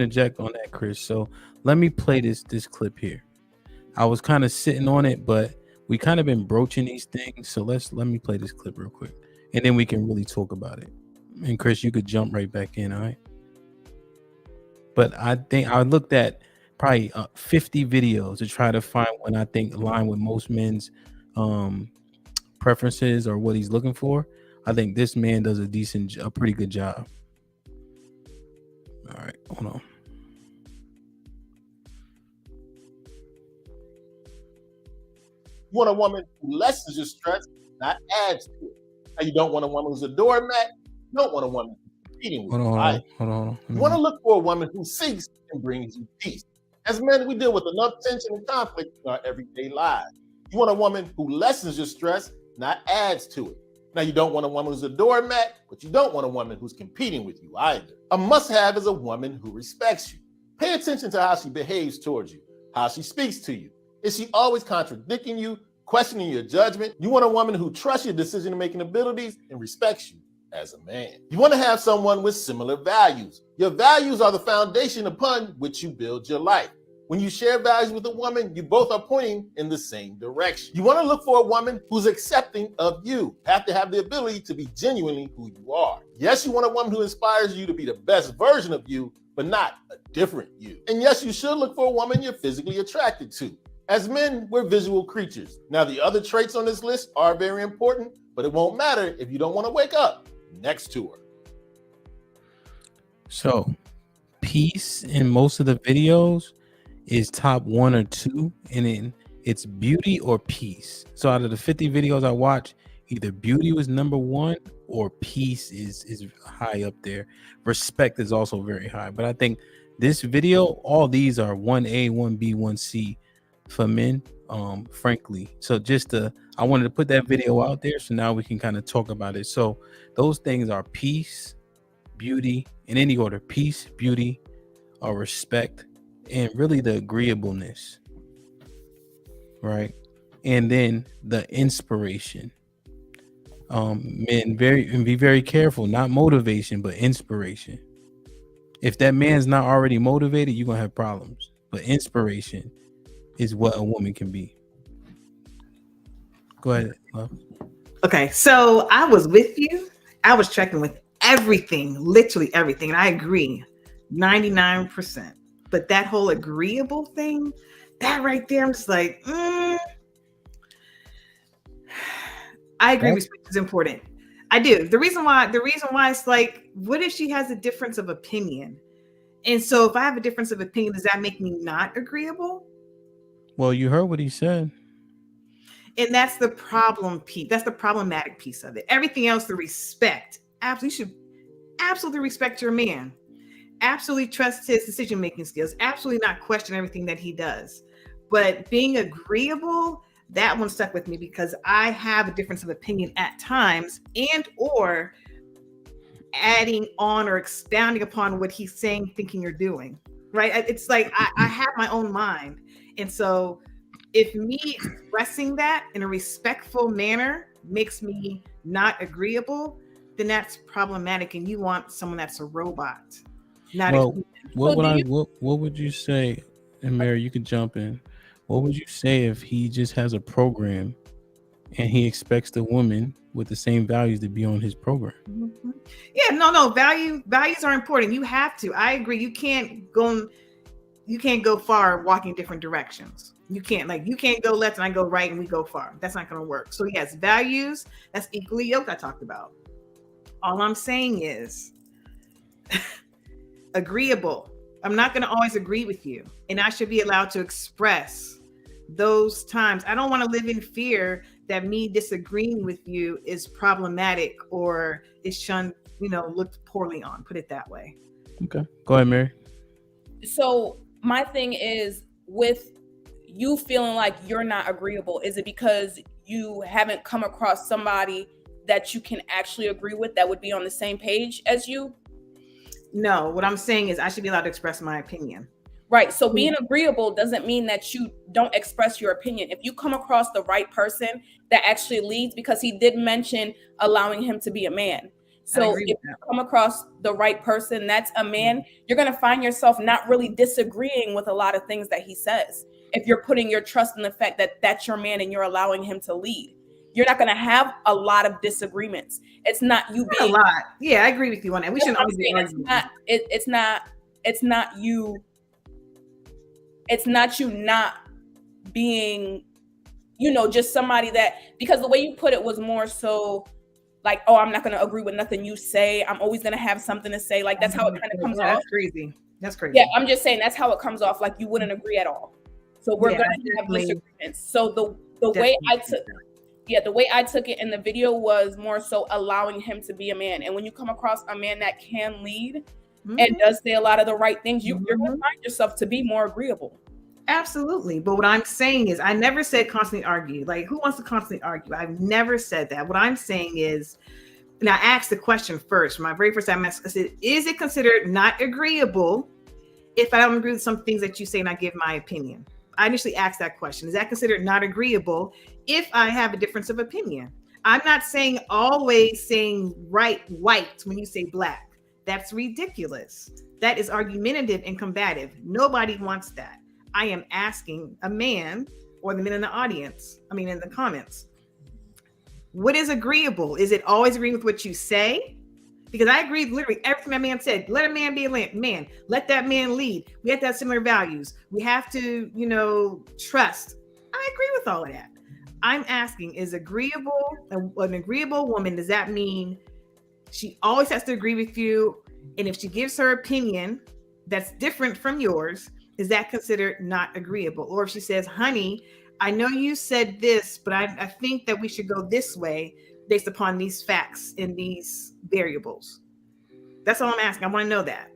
interject on that, Chris. So let me play this clip here. I was kind of sitting on it, but we kind of been broaching these things. So let me play this clip real quick, and then we can really talk about it. And Chris, you could jump right back in, all right? But I think I looked at probably 50 videos to try to find one I think align with most men's um, preferences or what he's looking for. I think this man does a pretty good job. All right, hold on. You want a woman who lessens your stress, not adds to it. Now, you don't want a woman who's a doormat. You don't want a woman who's competing with you. Hold on. You want to look for a woman who seeks and brings you peace. As men, we deal with enough tension and conflict in our everyday lives. You want a woman who lessens your stress, not adds to it. Now, you don't want a woman who's a doormat, but you don't want a woman who's competing with you either. A must-have is a woman who respects you. Pay attention to how she behaves towards you, how she speaks to you. Is she always contradicting you, questioning your judgment? You want a woman who trusts your decision-making abilities and respects you as a man. You want to have someone with similar values. Your values are the foundation upon which you build your life. When you share values with a woman, you both are pointing in the same direction. You want to look for a woman who's accepting of you. You have to have the ability to be genuinely who you are. Yes, you want a woman who inspires you to be the best version of you, but not a different you. And yes, you should look for a woman you're physically attracted to. As men, we're visual creatures. Now, the other traits on this list are very important, but it won't matter if you don't want to wake up next to her. So, peace in most of the videos is top 1 or 2, and then it's beauty or peace. So out of the 50 videos I watch, either beauty was number 1 or peace is high up there. Respect is also very high. But I think this video, all these are 1A, 1B, 1C for men, frankly. So I wanted to put that video out there so now we can kind of talk about it. So those things are peace, beauty, in any order: peace, beauty, or respect, and really the agreeableness, right? And then the inspiration. Men be very careful, not motivation, but inspiration. If that man's not already motivated, you're gonna have problems. But inspiration is what a woman can be. Go ahead, love. Okay, so I was with you. I was checking with everything, literally everything, and I agree 99%. But that whole agreeable thing, that right there, I'm just like, I agree. Respect is important. I do. The reason why it's like, what if she has a difference of opinion? And so if I have a difference of opinion, does that make me not agreeable? Well, you heard what he said. And that's the problem piece. That's the problematic piece of it. Everything else, the respect. Absolutely, you should absolutely respect your man. Absolutely trust his decision-making skills. Absolutely not question everything that he does. But being agreeable, that one stuck with me because I have a difference of opinion at times, and or adding on or expounding upon what he's saying, thinking you're doing, right? It's like I have my own mind. And so if me expressing that in a respectful manner makes me not agreeable, then that's problematic. And you want someone that's a robot. What would you say, and Mary, you could jump in. What would you say if he just has a program and he expects the woman with the same values to be on his program? Mm-hmm. Yeah, no. Values are important. You have to. I agree. You can't go far walking different directions. You can't go left and I go right and we go far. That's not going to work. So yes, values, that's equally yoked I talked about. All I'm saying is agreeable. I'm not going to always agree with you, and I should be allowed to express those times. I don't want to live in fear that me disagreeing with you is problematic or is shunned, looked poorly on, put it that way. Okay. Go ahead, Mary. So my thing is, with you feeling like you're not agreeable, is it because you haven't come across somebody that you can actually agree with that would be on the same page as you? No, what I'm saying is I should be allowed to express my opinion. Right. So being agreeable doesn't mean that you don't express your opinion. If you come across the right person that actually leads, because he did mention allowing him to be a man. So if you come across the right person, that's a man, you're going to find yourself not really disagreeing with a lot of things that he says. If you're putting your trust in the fact that that's your man and you're allowing him to lead, you're not going to have a lot of disagreements. It's not you being a lot. Yeah, I agree with you on that. We shouldn't always be arguing. It's not you not being, just somebody that, because the way you put it was more so like, oh, I'm not going to agree with nothing you say. I'm always going to have something to say. Like, that's how it kind of comes off. That's crazy. That's crazy. Yeah, I'm just saying that's how it comes off. Like, you wouldn't agree at all. So we're going to have disagreements. So the way I took it in the video was more so allowing him to be a man. And when you come across a man that can lead and does say a lot of the right things, you're going to find yourself to be more agreeable. Absolutely. But what I'm saying is, I never said constantly argue. Like, who wants to constantly argue? I've never said that. What I'm saying is, and I asked the question first, my very first time I said, is it considered not agreeable if I don't agree with some things that you say and I give my opinion? I initially asked that question. Is that considered not agreeable if I have a difference of opinion? I'm not saying always saying white when you say black. That's ridiculous. That is argumentative and combative. Nobody wants that. I am asking a man or the men in the audience, in the comments, what is agreeable? Is it always agreeing with what you say? Because I agree with literally everything that man said. Let a man be a man. Let that man lead. We have to have similar values. We have to, trust. I agree with all of that. I'm asking, is agreeable, an agreeable woman, does that mean she always has to agree with you? And if she gives her opinion that's different from yours, is that considered not agreeable? Or if she says, honey, I know you said this, but I think that we should go this way based upon these facts and these variables. That's all I'm asking. I want to know that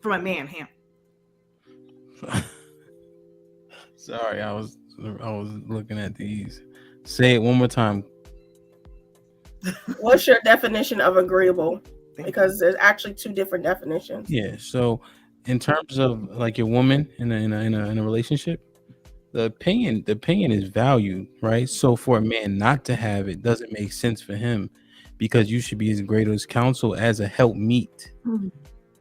from a man, him. Sorry, I was looking at these. Say it one more time. What's your definition of agreeable? Because there's actually two different definitions. Yeah. So, in terms of like your woman in a relationship, the opinion is valued, right? So for a man not to have it doesn't make sense for him, because you should be as great as counsel as a helpmeet.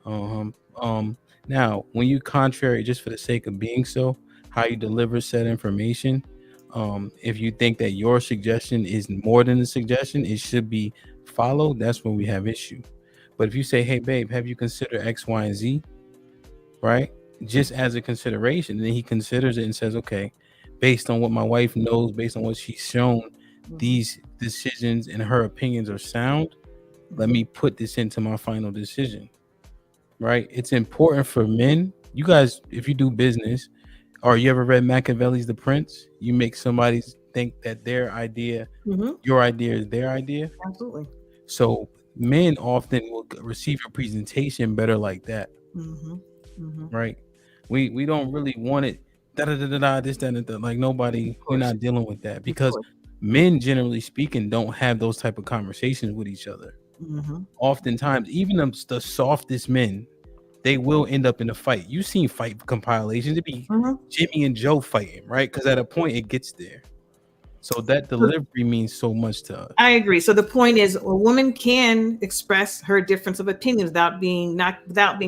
Now, when you contrary just for the sake of being so, how you deliver said information, if you think that your suggestion is more than a suggestion, it should be followed, that's when we have issue. But if you say, hey babe, have you considered X, Y, and Z, right? Just as a consideration, then he considers it and says, okay, based on what my wife knows, based on what she's shown, these decisions and her opinions are sound. Let me put this into my final decision, right? It's important for men. You guys, if you do business, or you ever read Machiavelli's The Prince, you make somebody think that their idea, your idea is their idea. Absolutely. So men often will receive your presentation better like that. Right? We don't really want it this, that, and that. Like nobody, we're not dealing with that, because men, generally speaking, don't have those type of conversations with each other. Oftentimes, even the softest men, they will end up in a fight. You've seen fight compilations. It'd be Jimmy and Joe fighting, right? Because at a point it gets there. So that delivery means so much to us. I agree. So the point is, a woman can express her difference of opinions without being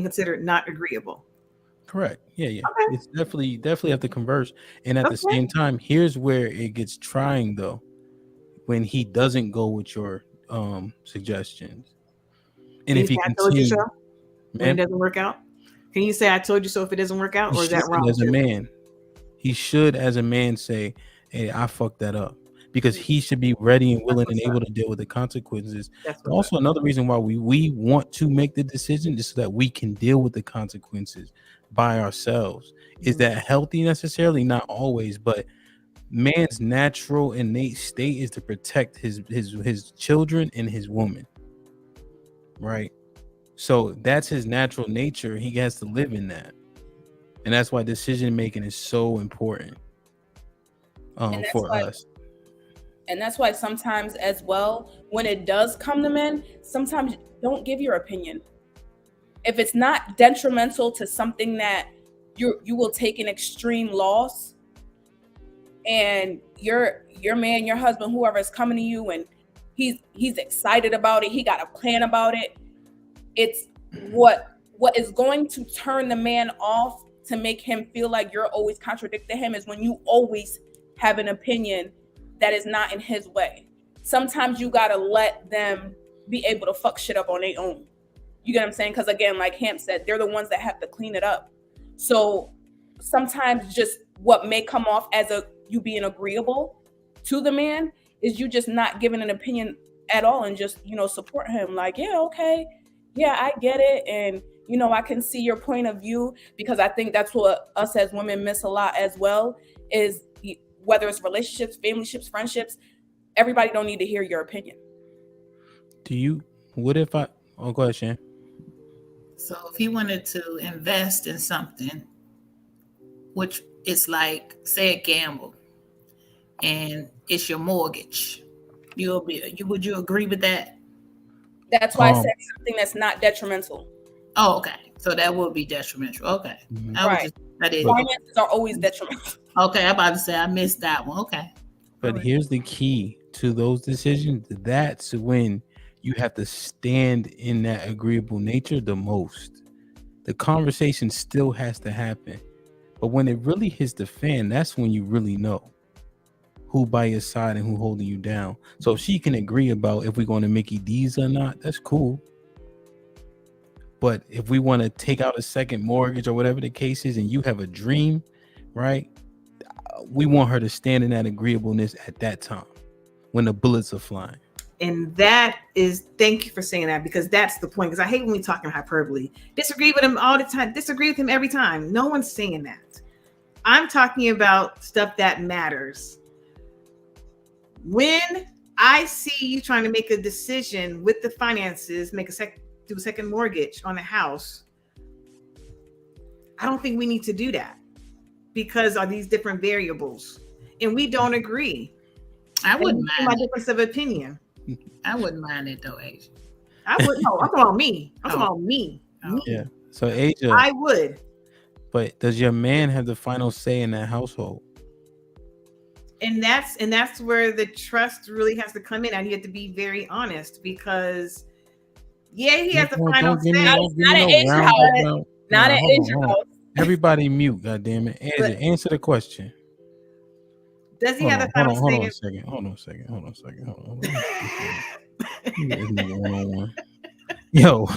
considered not agreeable. Correct. Yeah. Okay. It's definitely have to converse. And at the same time, here's where it gets trying though, when he doesn't go with your suggestions. And if he continues, when it doesn't work out, can you say I told you so if it doesn't work out, or is that wrong? As a man, he should, as a man, say, hey, I fucked that up, because he should be ready and willing and able to deal with the consequences. Also, another reason why we want to make the decision is so that we can deal with the consequences by ourselves. Is that healthy necessarily? Not always, but man's natural innate state is to protect his children and his woman, right? So that's his natural nature. He has to live in that, and that's why decision making is so important for us. And that's why sometimes as well, when it does come to men, sometimes don't give your opinion. If it's not detrimental to something that you will take an extreme loss, and your man, your husband, whoever is coming to you and he's excited about it. He got a plan about it. It's what is going to turn the man off to make him feel like you're always contradicting him is when you always have an opinion that is not in his way. Sometimes you gotta let them be able to fuck shit up on their own. You get what I'm saying? Because again, like Hamp said, they're the ones that have to clean it up. So sometimes just what may come off as you being agreeable to the man is you just not giving an opinion at all and just, support him. Like, yeah, okay. Yeah, I get it. And, I can see your point of view, because I think that's what us as women miss a lot as well, is whether it's relationships, familyships, friendships, everybody don't need to hear your opinion. Go ahead, Shan. So if he wanted to invest in something, which is like, say, a gamble, and it's your mortgage, would you agree with that? That's why I said something that's not detrimental. Oh, okay. So that would be detrimental. Okay. Right. Finances are always detrimental. Okay, I'm about to say I missed that one. Okay. But here's the key to those decisions. That's when you have to stand in that agreeable nature the most. The conversation still has to happen. But when it really hits the fan, that's when you really know who by your side and who holding you down. So if she can agree about if we're going to Mickey D's or not, that's cool. But if we want to take out a second mortgage or whatever the case is, and you have a dream, right? We want her to stand in that agreeableness at that time when the bullets are flying. And thank you for saying that, because that's the point. Because I hate when we talk in hyperbole. Disagree with him all the time. Disagree with him every time. No one's saying that. I'm talking about stuff that matters. When I see you trying to make a decision with the finances, do a second mortgage on a house, I don't think we need to do that, because of these different variables, and we don't agree. I wouldn't mind my difference of opinion. I wouldn't mind it though, Asia. I would. No, I'm talking about me. I'm talking about me. Yeah. So Asia, I would. But does your man have the final say in that household? And that's where the trust really has to come in, and you have to be very honest, because he has the final say. Not an Asian house. Not an Asian house. Everybody mute, goddamn it. Answer the question. Does he have the final say? Hold on a second. Yo,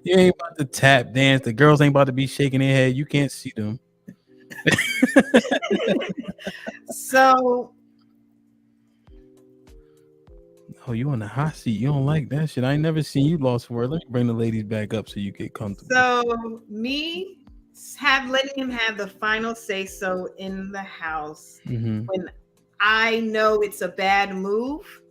you ain't about to tap dance. The girls ain't about to be shaking their head. You can't see them. So, you on the hot seat. You don't like that shit. I ain't never seen you lost for it. Let me bring the ladies back up so you get comfortable. So me letting him have the final say so in the house when I know it's a bad move.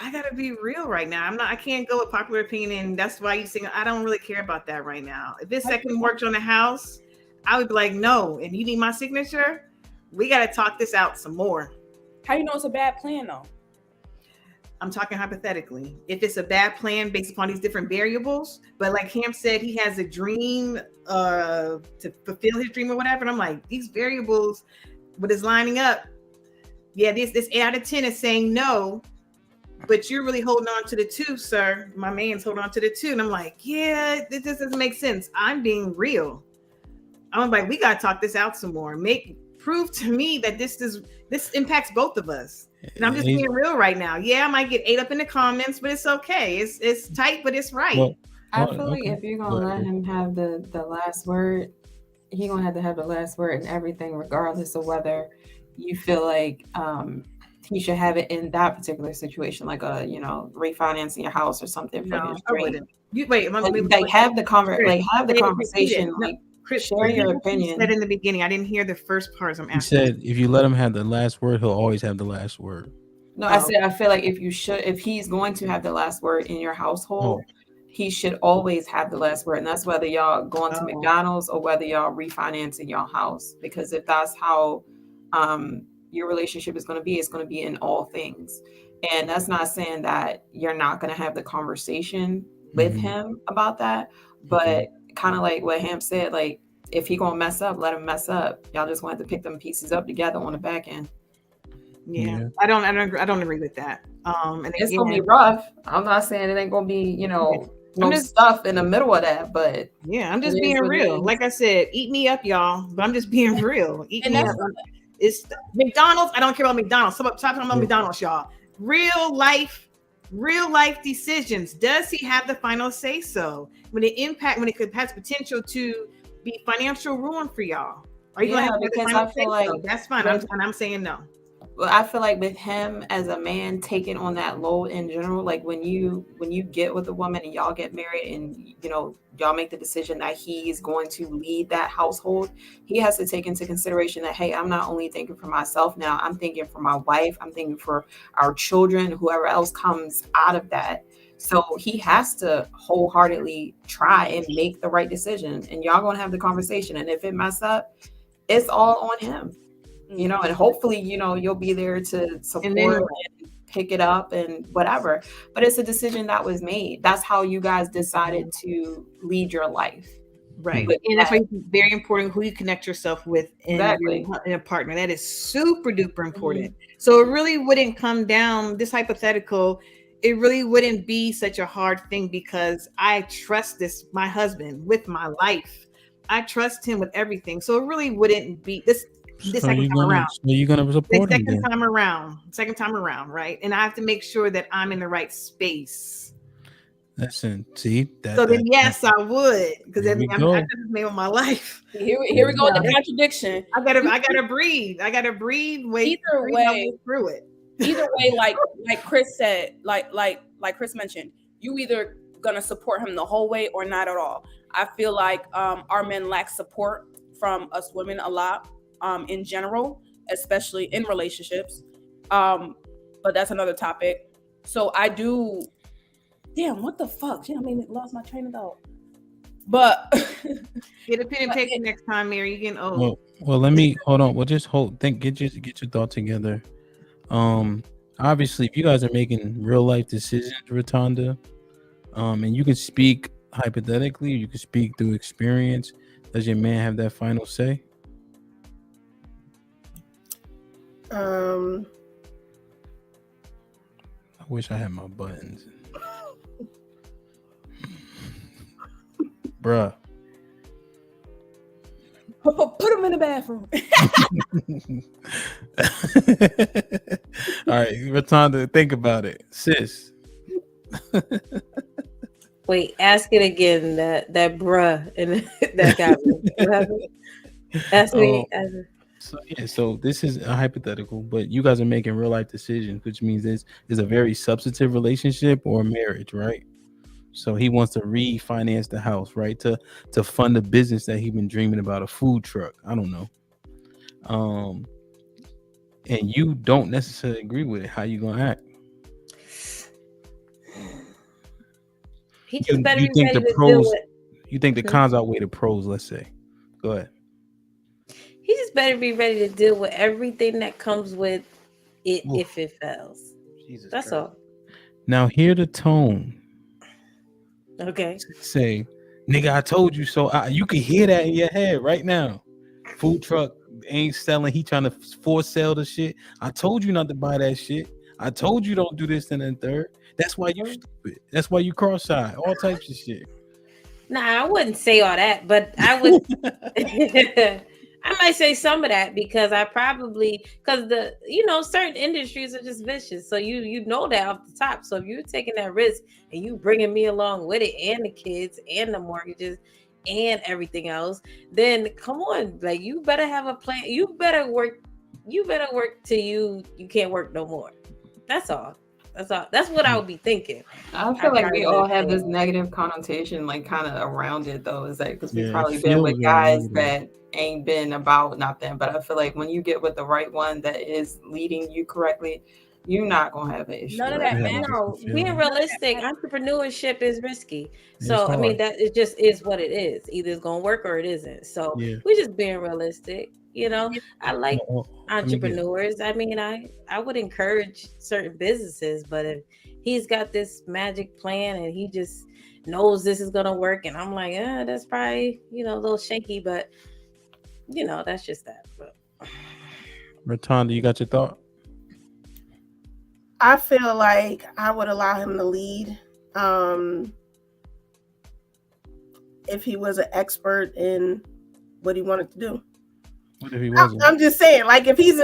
I gotta be real right now. I can't go with popular opinion, and that's why you saying I don't really care about that right now. If it's second mortgage on the house, I would be like, no, and you need my signature. We gotta talk this out some more. How you know it's a bad plan though? I'm talking hypothetically. If it's a bad plan based upon these different variables, but like Ham said, he has a dream to fulfill his dream or whatever. And I'm like, these variables, what is lining up? Yeah, this 8 out of 10 is saying no, but you're really holding on to the 2, sir. My man's holding on to the 2. And I'm like, yeah, this doesn't make sense. I'm being real. I'm like, we gotta talk this out some more. Prove to me that this impacts both of us. And I'm just being real right now. Yeah, I might get ate up in the comments, but it's okay. It's tight, but it's right. Well, I feel like if you're gonna let him have the last word, he's gonna have to have the last word in everything, regardless of whether you feel like he should have it in that particular situation, like refinancing your house or something for his dream. Have the conversation. Like, Chris, share your opinion. You said in the beginning, I didn't hear the first part. I'm asking. You said if you let him have the last word, he'll always have the last word. No, I said I feel like if he's going to have the last word in your household, he should always have the last word, and that's whether y'all going to McDonald's or whether y'all refinancing your house. Because if that's how your relationship is going to be, it's going to be in all things. And that's not saying that you're not going to have the conversation with him about that, but kind of like what Ham said, like if he gonna mess up, let him mess up. Y'all just want to pick them pieces up together on the back end. Yeah. I don't agree with that. And it's gonna be rough. I'm not saying it ain't gonna be, stuff in the middle of that, but yeah, I'm just being real. Like I said, eat me up, y'all. But I'm just being real. Eat me up. It's McDonald's. I don't care about McDonald's. Stop talking about McDonald's, y'all. Real life decisions. Does he have the final say so? When it could has potential to be financial ruin for y'all. Are you gonna have the final say so? That's fine. I'm saying no. Well, I feel like with him as a man taking on that load in general, like when you get with a woman and y'all get married and y'all make the decision that he's going to lead that household, he has to take into consideration that, hey, I'm not only thinking for myself now, I'm thinking for my wife, I'm thinking for our children, whoever else comes out of that. So he has to wholeheartedly try and make the right decision, and y'all gonna have the conversation. And if it mess up, it's all on him. And hopefully, you'll be there to support and pick it up and whatever. But it's a decision that was made. That's how you guys decided to lead your life. Right. And that's why it's very important who you connect yourself with in a partner. That is super duper important. So it really wouldn't come down, this hypothetical, it really wouldn't be such a hard thing because I trust my husband with my life. I trust him with everything. So it really wouldn't be this second time around. So you're gonna support him second time around, right? And I have to make sure that I'm in the right space. Listen, see that. So then, yes, I would, because I just made my life. Here we go with the contradiction. I gotta breathe. I gotta breathe. Wait. Either way, through it. Either way, like Chris said, like Chris mentioned, you either gonna support him the whole way or not at all. I feel like our men lack support from us women a lot. In general, especially in relationships. But that's another topic. So I do. Damn, what the fuck? I mean, lost my train of thought. But get a pen and paper next time, Mary. You're getting old. Well, let me hold on. Well, just hold. Get your thought together. Obviously, if you guys are making real life decisions, Rotunda, and you can speak hypothetically, you can speak through experience. Does your man have that final say? I wish I had my buttons. Bruh. Put them in the bathroom. All right, Rotunda, think about it. Sis. Wait, ask it again. That bruh and that got me. Ask me. So this is a hypothetical, but you guys are making real life decisions, which means this is a very substantive relationship or marriage, right? So he wants to refinance the house, right? To fund a business that he's been dreaming about, a food truck. I don't know. And you don't necessarily agree with it. How you gonna act? He just better be ready to deal with. You think the cons outweigh the pros? Let's say. Go ahead. He just better be ready to deal with everything that comes with it if it fails. Jesus That's Christ. all. Now hear the tone. Okay. Say, nigga, I told you so. You can hear that in your head right now. Food truck ain't selling. He trying to force sell the shit. I told you not to buy that shit. I told you don't do this and then third. That's why you stupid. That's why you cross-eyed. All types of shit. Nah, I wouldn't say all that, but I would. I might say some of that because certain industries are just vicious. So you know that off the top. So if you're taking that risk and you bringing me along with it and the kids and the mortgages and everything else, then come on, like you better have a plan. You better work till you can't work no more. That's all. That's what I would be thinking. I feel like we all have this negative connotation, like kind of around it, though. Is that because we've probably been with guys that ain't been about nothing. But I feel like when you get with the right one that is leading you correctly, you're not gonna have an issue. None of that. No, being realistic, entrepreneurship is risky. So I mean, that it just is what it is. Either it's gonna work or it isn't. So we're just being realistic. I like entrepreneurs. I mean, I would encourage certain businesses, but if he's got this magic plan and he just knows this is gonna work, and I'm like, that's probably a little shaky, but that's just that. But Rotunda, you got your thought? I feel like I would allow him to lead. If he was an expert in what he wanted to do. What if he wasn't? I'm just saying, like, if he's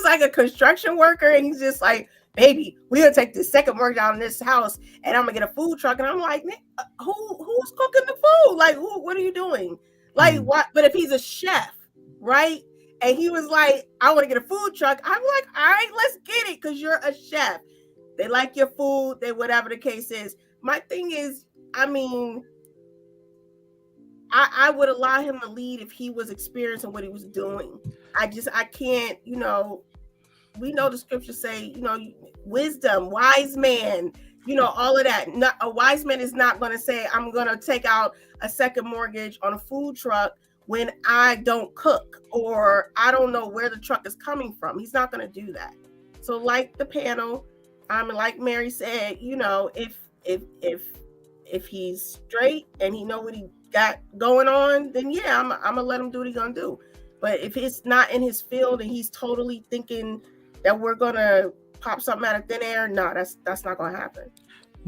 like a construction worker and he's just like, baby, we're gonna take the second mortgage out in this house and I'm gonna get a food truck, and I'm like, who's cooking the food? Like, what are you doing? Like, what? But if he's a chef, right? And he was like, I want to get a food truck. I'm like, all right, let's get it, because you're a chef. They like your food, they whatever the case is. My thing is, I mean, I would allow him to lead if he was experiencing what he was doing. I can't, we know the scriptures say, wisdom, wise man, all of that. Not, a wise man is not going to say, I'm going to take out a second mortgage on a food truck when I don't cook or I don't know where the truck is coming from. He's not going to do that. So like the panel, like Mary said, if he's straight and he know what he got going on, then yeah, I'm gonna let him do what he's gonna do. But if it's not in his field and he's totally thinking that we're gonna pop something out of thin air, no, that's not gonna happen.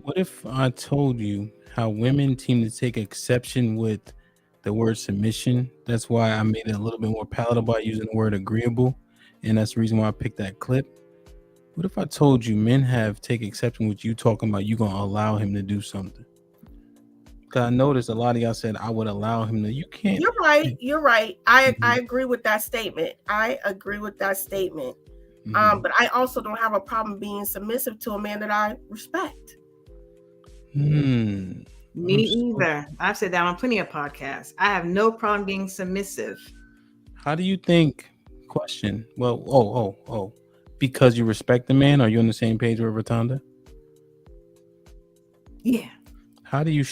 What if I told you how women seem to take exception with the word submission? That's why I made it a little bit more palatable by using the word agreeable, and that's the reason why I picked that clip. What if I told you men take exception with you talking about you gonna allow him to do something? Because I noticed a lot of y'all said I would allow him to. You can't. You're right. I agree with that statement. Mm-hmm. But I also don't have a problem being submissive to a man that I respect. Me either. I've said that on plenty of podcasts. I have no problem being submissive. How do you think? Question. Well, because you respect the man. Are you on the same page with Rotunda? Yeah. How do you